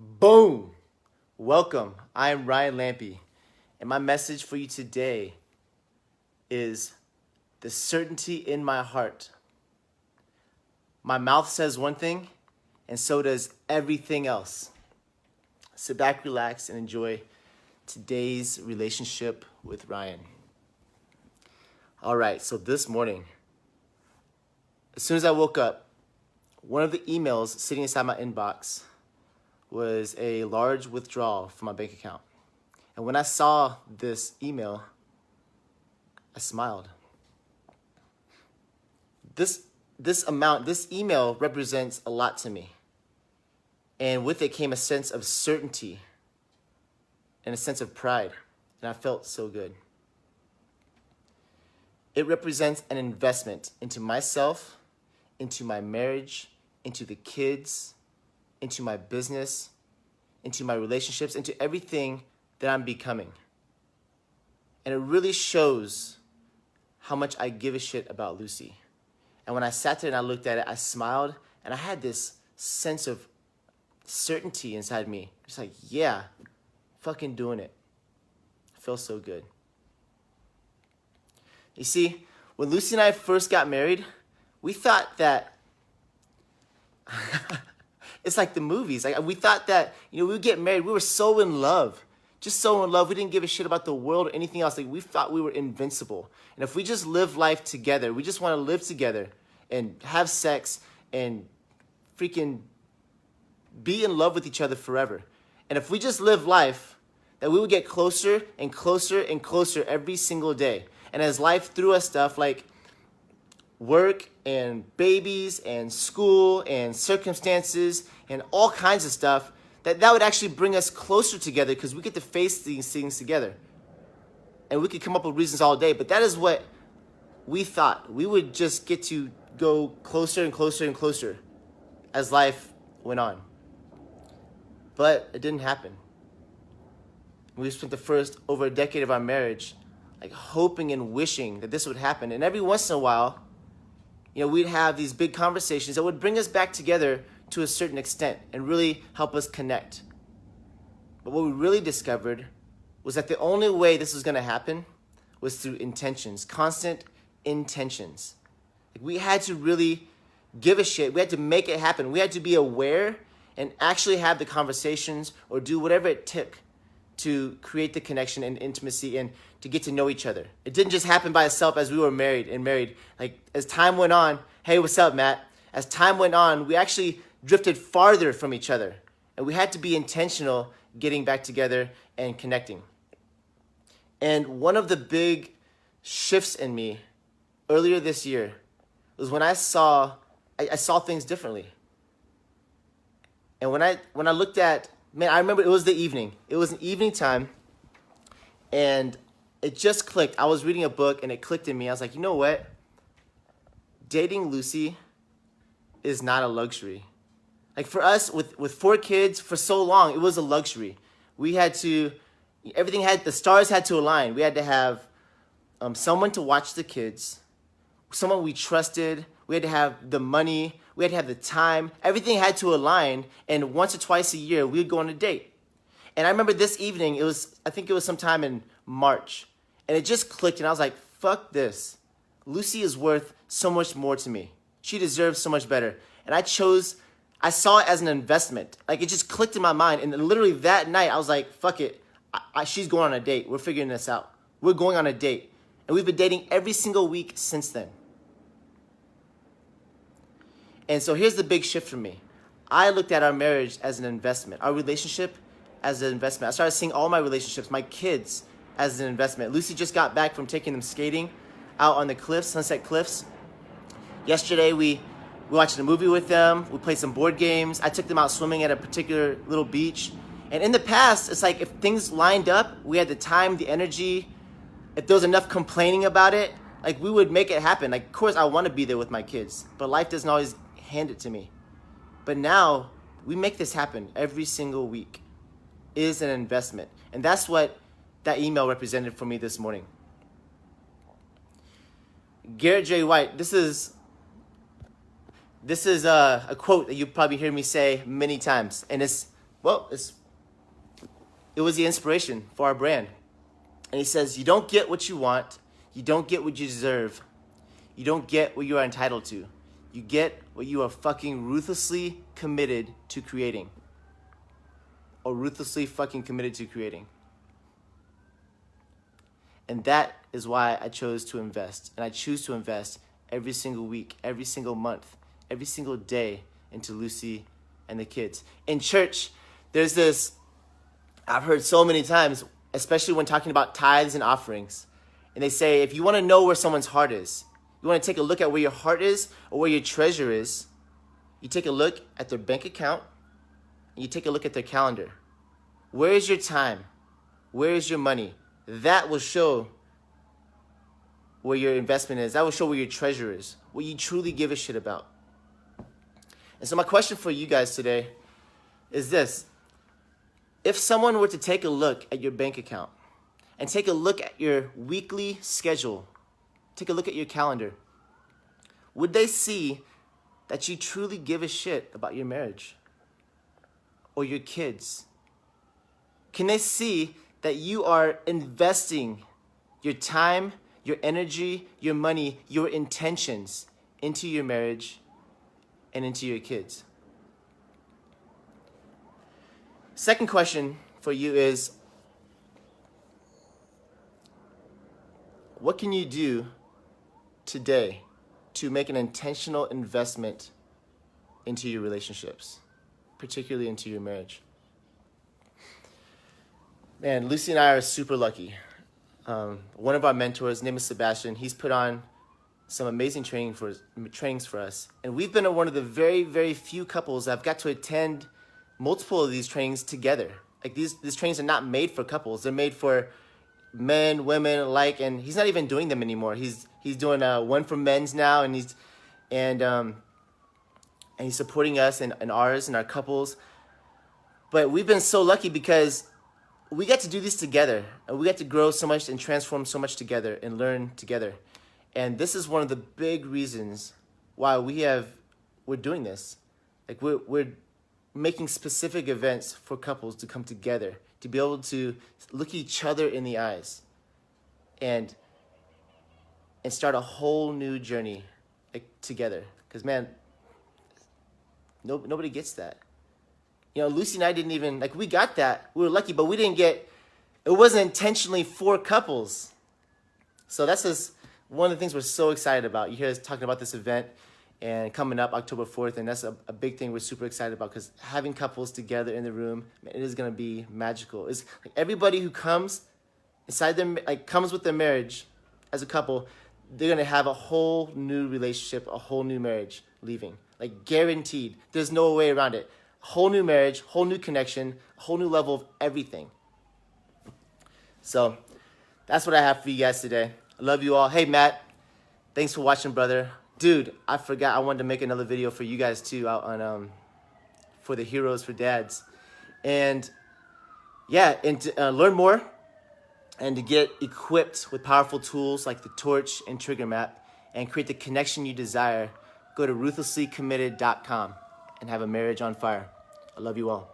Boom! Welcome. I am Ryan Lampy, and my message for you today is the certainty in my heart. My mouth says one thing, and so does everything else. Sit back, relax, and enjoy today's relationship with Ryan. All right, so this morning, as soon as I woke up, one of the emails sitting inside my inbox was a large withdrawal from my bank account. And when I saw this email, I smiled. This email represents a lot to me. And with it came a sense of certainty and a sense of pride. And I felt so good. It represents an investment into myself, into my marriage, into the kids, into my business, into my relationships, into everything that I'm becoming. And it really shows how much I give a shit about Lucy. And when I sat there and I looked at it, I smiled, and I had this sense of certainty inside me. Just like, yeah, fucking doing it. It feels so good. You see, when Lucy and I first got married, we thought that it's like the movies. Like we thought that, we would get married. We were so in love. Just so in love. We didn't give a shit about the world or anything else. Like we thought we were invincible. And if we just live life together, we just want to live together and have sex and freaking be in love with each other forever. And if we just live life, that we would get closer and closer and closer every single day. And as life threw us stuff like work and babies and school and circumstances and all kinds of stuff, that would actually bring us closer together because we get to face these things together. And we could come up with reasons all day, but that is what we thought. We would just get to go closer and closer and closer as life went on. But it didn't happen. We spent the first over a decade of our marriage like hoping and wishing that this would happen. And every once in a while, we'd have these big conversations that would bring us back together to a certain extent and really help us connect. But what we really discovered was that the only way this was going to happen was through intentions, constant intentions. Like we had to really give a shit. We had to make it happen. We had to be aware and actually have the conversations or do whatever it took to create the connection and intimacy and to get to know each other. It didn't just happen by itself as we were married. Like as time went on, hey, what's up, Matt? As time went on, we actually drifted farther from each other. And we had to be intentional getting back together and connecting. And one of the big shifts in me earlier this year was when I saw things differently. And when I looked at, I remember it was the evening. It was an evening time, and it just clicked. I was reading a book, and it clicked in me. I was like, you know what? Dating Lucy is not a luxury. Like for us, with 4 kids, for so long, it was a luxury. The stars had to align. We had to have someone to watch the kids, someone we trusted. We had to have the money. We had to have the time. Everything had to align. And once or twice a year, we would go on a date. And I remember this evening, I think it was sometime in March. And it just clicked. And I was like, fuck this. Lucy is worth so much more to me. She deserves so much better. And I saw it as an investment. Like it just clicked in my mind. And literally that night, I was like, fuck it. She's going on a date. We're figuring this out. We're going on a date. And we've been dating every single week since then. And so here's the big shift for me. I looked at our marriage as an investment, our relationship as an investment. I started seeing all my relationships, my kids, as an investment. Lucy just got back from taking them skating out on the cliffs, Sunset Cliffs. Yesterday, we watched a movie with them. We played some board games. I took them out swimming at a particular little beach. And in the past, it's like if things lined up, we had the time, the energy. If there was enough complaining about it, like we would make it happen. Like, of course, I want to be there with my kids, but life doesn't always hand it to me. But now we make this happen every single week. It is an investment. And that's what that email represented for me this morning. Garrett J. White, this is a quote that you probably hear me say many times, and it's Well, it was the inspiration for our brand. And he says, you don't get what you want. You don't get what you deserve. You don't get what you are entitled to. You get what you are fucking ruthlessly committed to creating. Or ruthlessly fucking committed to creating. And that is why I chose to invest. And I choose to invest every single week, every single month, every single day into Lucy and the kids. In church, there's this, I've heard so many times, especially when talking about tithes and offerings. And they say, if you want to know where someone's heart is, you want to take a look at where your heart is or where your treasure is, you take a look at their bank account and you take a look at their calendar. Where is your time? Where is your money? That will show where your investment is. That will show where your treasure is, what you truly give a shit about. And so my question for you guys today is this. If someone were to take a look at your bank account and take a look at your weekly schedule, take a look at your calendar, would they see that you truly give a shit about your marriage or your kids? Can they see that you are investing your time, your energy, your money, your intentions into your marriage and into your kids? Second question for you is, what can you do today to make an intentional investment into your relationships, particularly into your marriage? Man, Lucy and I are super lucky. One of our mentors, his name is Sebastian, he's put on some amazing trainings for us. And we've been one of the very, very few couples that have got to attend multiple of these trainings together. Like these trainings are not made for couples. They're made for men, women alike, and he's not even doing them anymore. He's doing one for men's now, and he's supporting us and ours and our couples. But we've been so lucky because we get to do this together, and we get to grow so much and transform so much together and learn together. And this is one of the big reasons why we're doing this. Like we're making specific events for couples to come together, to be able to look each other in the eyes and start a whole new journey together. Because man, nobody gets that. You know, Lucy and I didn't even, we got that. We were lucky, but it wasn't intentionally for couples. So that's just one of the things we're so excited about. You hear us talking about this event and coming up October 4th, and that's a big thing we're super excited about, because having couples together in the room, it is going to be magical. It's like everybody who comes inside them, comes with their marriage as a couple, they're going to have a whole new relationship, a whole new marriage leaving. Guaranteed. There's no way around it. Whole new marriage, whole new connection, whole new level of everything. So that's what I have for you guys today. I love you all. Hey, Matt, thanks for watching, brother. Dude, I forgot I wanted to make another video for you guys too out on for the Heroes for Dads. And yeah, and to learn more and to get equipped with powerful tools like the Torch and Trigger Map and create the connection you desire, go to ruthlesslycommitted.com and have a marriage on fire. I love you all.